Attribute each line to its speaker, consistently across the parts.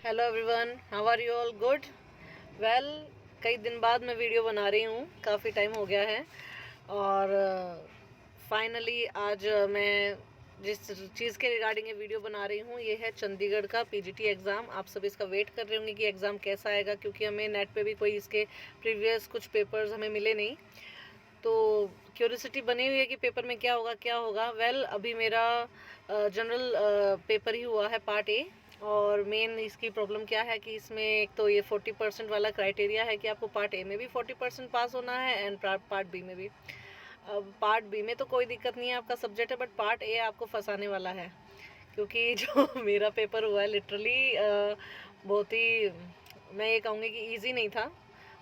Speaker 1: Hello everyone, how are you all? Good. Well, कई दिन बाद मैं वीडियो बना रही हूँ, काफ़ी टाइम हो गया है। और फाइनली आज मैं जिस चीज़ के रिगार्डिंग ये वीडियो बना रही हूँ, ये है चंडीगढ़ का पीजीटी एग्ज़ाम। आप सब इसका वेट कर रहे होंगे कि एग्ज़ाम कैसा आएगा, क्योंकि हमें नेट पे भी कोई इसके प्रीवियस कुछ पेपर्स हमें मिले नहीं, तो क्यूरियोसिटी बनी हुई है कि पेपर में क्या होगा। वेल, अभी मेरा जनरल पेपर ही हुआ है, पार्ट ए। और मेन इसकी प्रॉब्लम क्या है कि इसमें एक तो ये 40% वाला क्राइटेरिया है कि आपको पार्ट ए में भी 40% पास होना है एंड पार्ट बी में भी। अब पार्ट बी में तो कोई दिक्कत नहीं है, आपका सब्जेक्ट है, बट पार्ट ए आपको फंसाने वाला है, क्योंकि जो मेरा पेपर हुआ है लिटरली बहुत ही, मैं ये कहूँगी कि ईजी नहीं था।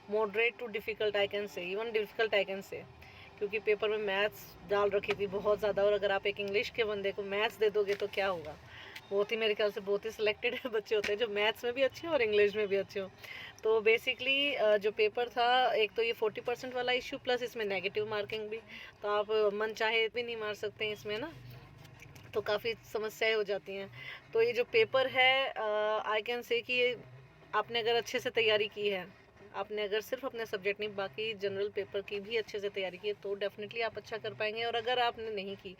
Speaker 1: Moderate too difficult I can say, even difficult I can say, क्योंकि पेपर में मैथ्स डाल रखी थी बहुत ज़्यादा। और अगर आप एक इंग्लिश के बंदे को मैथ्स दे दोगे तो क्या होगा। बहुत ही, मेरे ख्याल से बहुत ही सिलेक्टेड बच्चे होते हैं जो मैथ्स में भी अच्छे हो और इंग्लिश में भी अच्छे हो। तो बेसिकली जो पेपर था, एक तो ये 40% वाला इशू, प्लस इसमें नेगेटिव मार्किंग भी, तो आप मन चाहे भी नहीं मार सकते हैं इसमें ना, तो काफ़ी समस्याएं हो जाती हैं। तो ये जो पेपर है, आई कैन से कि आपने अगर अच्छे से तैयारी की है, आपने अगर सिर्फ अपने सब्जेक्ट नहीं बाकी जनरल पेपर की भी अच्छे से तैयारी की है, तो डेफिनेटली आप अच्छा कर पाएंगे। और अगर आपने नहीं की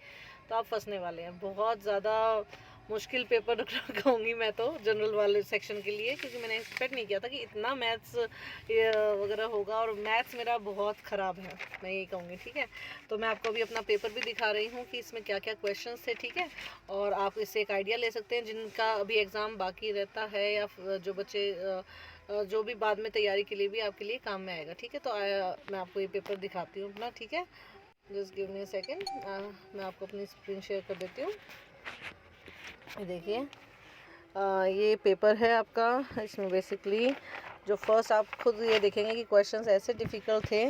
Speaker 1: तो आप फंसने वाले हैं। बहुत ज़्यादा मुश्किल पेपर कहूँगी मैं तो जनरल वाले सेक्शन के लिए, क्योंकि मैंने एक्सपेक्ट नहीं किया था कि इतना मैथ्स वगैरह होगा। और मैथ्स मेरा बहुत ख़राब है, मैं यही कहूँगी। ठीक है, तो मैं आपको अभी अपना पेपर भी दिखा रही हूँ कि इसमें क्या क्या क्वेश्चंस थे। ठीक है, और आप इससे एक आइडिया ले सकते हैं जिनका अभी एग्ज़ाम बाकी रहता है, या जो बच्चे जो भी बाद में तैयारी के लिए भी आपके लिए काम में आएगा। ठीक है, तो मैं आपको ये पेपर दिखाती हूँ अपना। ठीक है, just give me a second, मैं आपको अपनी स्क्रीन शेयर कर देती हूँ। देखिए, ये पेपर है आपका। इसमें बेसिकली जो फर्स्ट आप खुद ये देखेंगे कि क्वेश्चंस ऐसे डिफ़िकल्ट थे।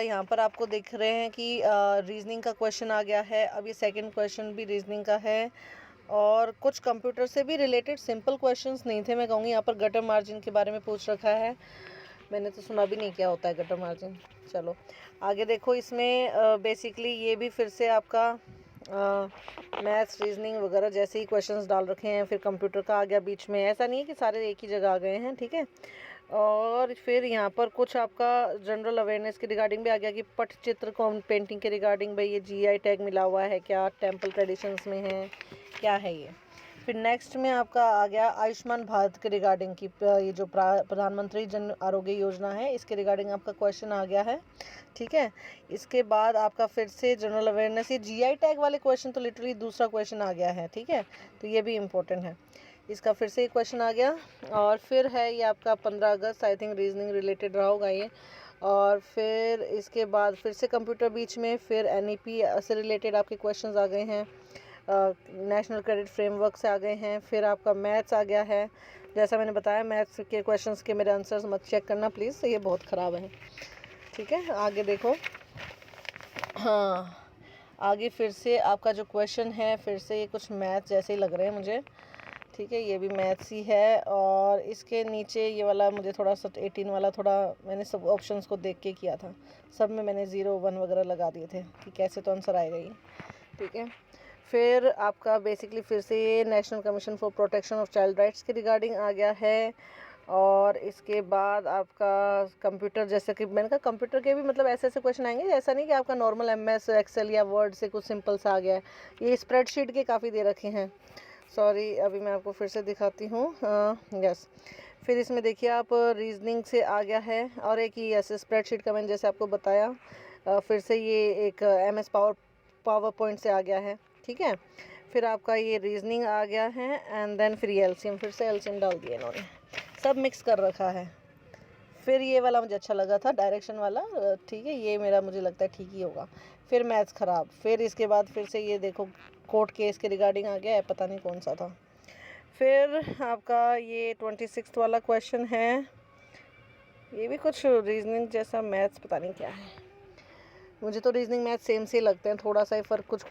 Speaker 1: यहाँ पर आपको दिख रहे हैं कि रीजनिंग का क्वेश्चन आ गया है। अब ये सेकंड क्वेश्चन भी रीजनिंग का है, और कुछ कंप्यूटर से भी रिलेटेड सिंपल क्वेश्चंस नहीं थे। मैं कहूँगी यहाँ पर गटर मार्जिन के बारे में पूछ रखा है, मैंने तो सुना भी नहीं क्या होता है गटर मार्जिन। चलो आगे देखो, इसमें बेसिकली ये भी फिर से आपका मैथ्स रीजनिंग वगैरह जैसे ही क्वेश्चंस डाल रखे हैं। फिर कंप्यूटर का आ गया बीच में, ऐसा नहीं है कि सारे एक ही जगह आ गए हैं। ठीक है, और फिर यहाँ पर कुछ आपका जनरल अवेयरनेस के रिगार्डिंग भी आ गया कि पटचित्र कौन पेंटिंग के रिगार्डिंग भाई ये जीआई टैग मिला हुआ है क्या, टेम्पल ट्रेडिशंस में है, क्या है ये। फिर नेक्स्ट में आपका आ गया आयुष्मान भारत के रिगार्डिंग की, ये जो प्रधानमंत्री जन आरोग्य योजना है, इसके रिगार्डिंग आपका क्वेश्चन आ गया है। ठीक है, इसके बाद आपका फिर से जनरल अवेयरनेस, ये जीआई टैग वाले क्वेश्चन तो लिटरली दूसरा क्वेश्चन आ गया है। ठीक है, तो ये भी इम्पोर्टेंट है, इसका फिर से एक क्वेश्चन आ गया। और फिर है ये आपका 15 अगस्त, आई थिंक रीजनिंग रिलेटेड रहा होगा ये। और फिर इसके बाद फिर से कंप्यूटर बीच में, फिर एनईपी से रिलेटेड आपके क्वेश्चंस आ गए हैं, नेशनल क्रेडिट फ्रेमवर्क से आ गए हैं। फिर आपका मैथ्स आ गया है। जैसा मैंने बताया, मैथ्स के क्वेश्चंस के मेरे आंसर्स मत चेक करना प्लीज़, ये बहुत ख़राब है। ठीक है, आगे देखो। हाँ, आगे फिर से आपका जो क्वेश्चन है, फिर से ये कुछ मैथ जैसे ही लग रहे हैं मुझे। ठीक है, ये भी मैथ्स ही है। और इसके नीचे ये वाला मुझे थोड़ा सा 18 वाला, थोड़ा मैंने सब ऑप्शंस को देख के किया था, सब में मैंने 0 1 वगैरह लगा दिए थे कि कैसे तो आंसर आएगा ये। ठीक है, फिर आपका बेसिकली फिर से ये national commission for protection of child rights के रिगार्डिंग आ गया है। और इसके बाद आपका कंप्यूटर, जैसे कि मैंने कहा कंप्यूटर के भी मतलब ऐसे ऐसे क्वेश्चन आएंगे, ऐसा नहीं कि आपका नॉर्मल एमएस एक्सेल या वर्ड से कुछ सिंपल सा आ गया है। ये स्प्रेडशीट के काफ़ी दे रखे हैं। सॉरी, अभी मैं आपको फिर से दिखाती हूँ। यस, फिर इसमें देखिए आप रीजनिंग से आ गया है, और एक ही यस स्प्रेडशीट का मैंने जैसे आपको बताया। फिर से ये एक एमएस पावर पॉइंट से आ गया है। ठीक है, फिर आपका ये रीजनिंग आ गया है, एंड देन फिर ये एलसीएम, फिर से एलसीएम डाल दिया इन्होंने, सब मिक्स कर रखा है। फिर ये वाला मुझे अच्छा लगा था, डायरेक्शन वाला। ठीक है, ये मेरा मुझे लगता है ठीक ही होगा। फिर मैथ्स ख़राब। फिर इसके बाद फिर से ये देखो कोर्ट केस के रिगार्डिंग आ गया है, पता नहीं कौन सा था। फिर आपका ये 26 वाला क्वेश्चन है, ये भी कुछ रीजनिंग जैसा, मैथ्स पता नहीं क्या है। मुझे तो रीजनिंग मैथ सेम से लगते हैं, थोड़ा सा ही फ़र्क, कुछ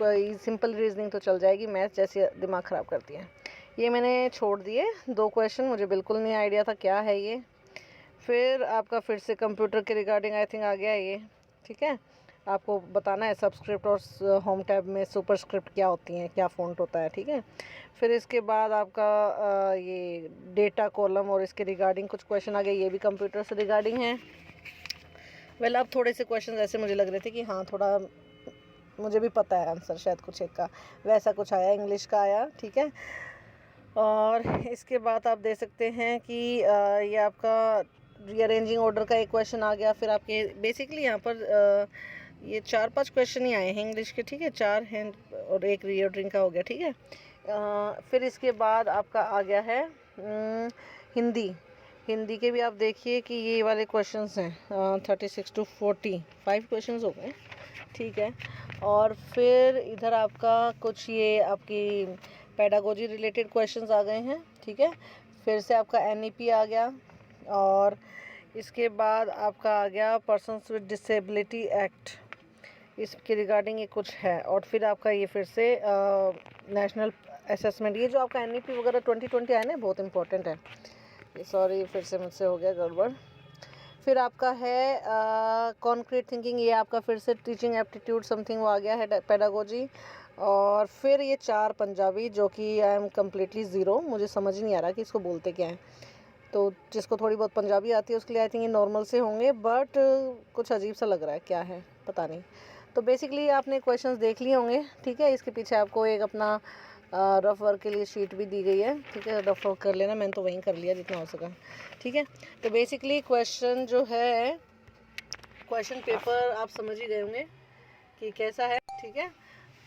Speaker 1: सिंपल रीजनिंग तो चल जाएगी, मैथ जैसे दिमाग ख़राब करती है। ये मैंने छोड़ दिए 2 क्वेश्चन, मुझे बिल्कुल नहीं आइडिया था क्या है ये। फिर आपका फिर से कंप्यूटर के रिगार्डिंग आई थिंक आ गया ये। ठीक है, आपको बताना है सबस्क्रिप्ट और होम टैब में सुपरस्क्रिप्ट क्या होती हैं, क्या फ़ॉन्ट होता है, ठीक है। फिर इसके बाद आपका ये डेटा कॉलम और इसके रिगार्डिंग कुछ क्वेश्चन आ गए, ये भी कंप्यूटर से रिगार्डिंग है। वेल अब थोड़े से क्वेश्चन ऐसे मुझे लग रहे थे कि हाँ थोड़ा मुझे भी पता है आंसर शायद कुछ एक का, वैसा कुछ आया, इंग्लिश का आया, ठीक है। और इसके बाद आप दे सकते हैं कि ये आपका रीअरेंजिंग ऑर्डर का एक क्वेश्चन आ गया। फिर आपके बेसिकली यहाँ पर ये 4-5 क्वेश्चन ही आए हैं इंग्लिश के, ठीक है, 4 हैं और एक रीअरेंजिंग का हो गया, ठीक है। फिर इसके बाद आपका आ गया है हिंदी के भी आप देखिए कि ये वाले क्वेश्चंस हैं 36 to 45 क्वेश्चंस हो गए, ठीक है। और फिर इधर आपका कुछ ये आपकी पेडागोजी रिलेटेड क्वेश्चंस आ गए हैं, ठीक है। फिर से आपका NEP आ गया और इसके बाद आपका आ गया पर्सन्स विद डिसेबिलिटी एक्ट, इसके रिगार्डिंग ये कुछ है। और फिर आपका ये फिर से नेशनल असेसमेंट, ये जो आपका NEP वगैरह 2020 आया ना, बहुत इंपॉर्टेंट है ये। सॉरी फिर से मुझसे हो गया गड़बड़। फिर आपका है कॉन्क्रीट थिंकिंग, ये आपका फिर से टीचिंग एप्टीट्यूड समथिंग वो आ गया है, पेडागोजी। और फिर ये 4 पंजाबी जो कि आई एम कम्प्लीटली ज़ीरो, मुझे समझ नहीं आ रहा कि इसको बोलते क्या है। तो जिसको थोड़ी बहुत पंजाबी आती है उसके लिए आई थिंक ये नॉर्मल से होंगे, बट कुछ अजीब सा लग रहा है, क्या है पता नहीं। तो बेसिकली आपने क्वेश्चंस देख लिए होंगे, ठीक है। इसके पीछे आपको एक अपना रफ वर्क के लिए शीट भी दी गई है, ठीक है, रफ वर्क कर लेना, मैंने तो वहीं कर लिया जितना हो सका, ठीक है। तो बेसिकली क्वेश्चन जो है, क्वेश्चन पेपर आप समझ ही गए होंगे कि कैसा है, ठीक है।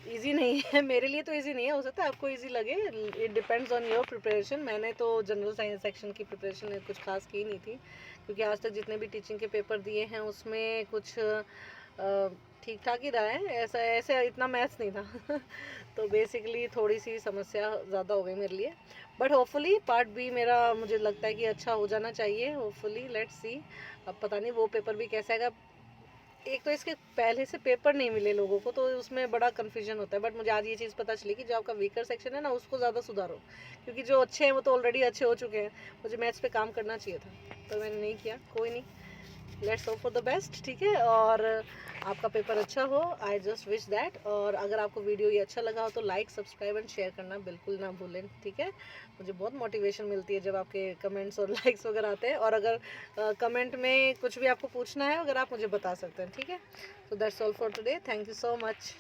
Speaker 1: इजी नहीं है, मेरे लिए तो इजी नहीं है, हो सकता है आपको इजी लगे, it depends on your preparation. मैंने तो जनरल साइंस सेक्शन की प्रिपरेशन कुछ खास की नहीं थी, क्योंकि आज तक जितने भी टीचिंग के पेपर दिए हैं उसमें कुछ ठीक ठाक ही रहा है, ऐसा ऐसे इतना मैथ्स नहीं था तो बेसिकली थोड़ी सी समस्या ज़्यादा हो गई मेरे लिए, बट होपफुली पार्ट बी मेरा मुझे लगता है कि अच्छा हो जाना चाहिए, होपफुली, लेट्स सी। अब पता नहीं वो पेपर भी कैसा आएगा। एक तो इसके पहले से पेपर नहीं मिले लोगों को, तो उसमें बड़ा कन्फ्यूजन होता है, बट मुझे आज ये चीज़ पता चली कि जो आपका वीकर सेक्शन है ना उसको ज़्यादा सुधारो, क्योंकि जो अच्छे हैं वो तो ऑलरेडी अच्छे हो चुके हैं। मुझे मैथ्स पे काम करना चाहिए था, पर मैंने नहीं किया, कोई नहीं, let's hope for the best, ठीक है। और आपका पेपर अच्छा हो, आई जस्ट विश दैट। और अगर आपको वीडियो ये अच्छा लगा हो तो लाइक, सब्सक्राइब एंड शेयर करना बिल्कुल ना भूलें, ठीक है। मुझे बहुत मोटिवेशन मिलती है जब आपके कमेंट्स और लाइक्स वगैरह आते हैं। और अगर कमेंट में कुछ भी आपको पूछना है अगर आप मुझे बता सकते हैं, ठीक है। So that's all for today, thank you so much.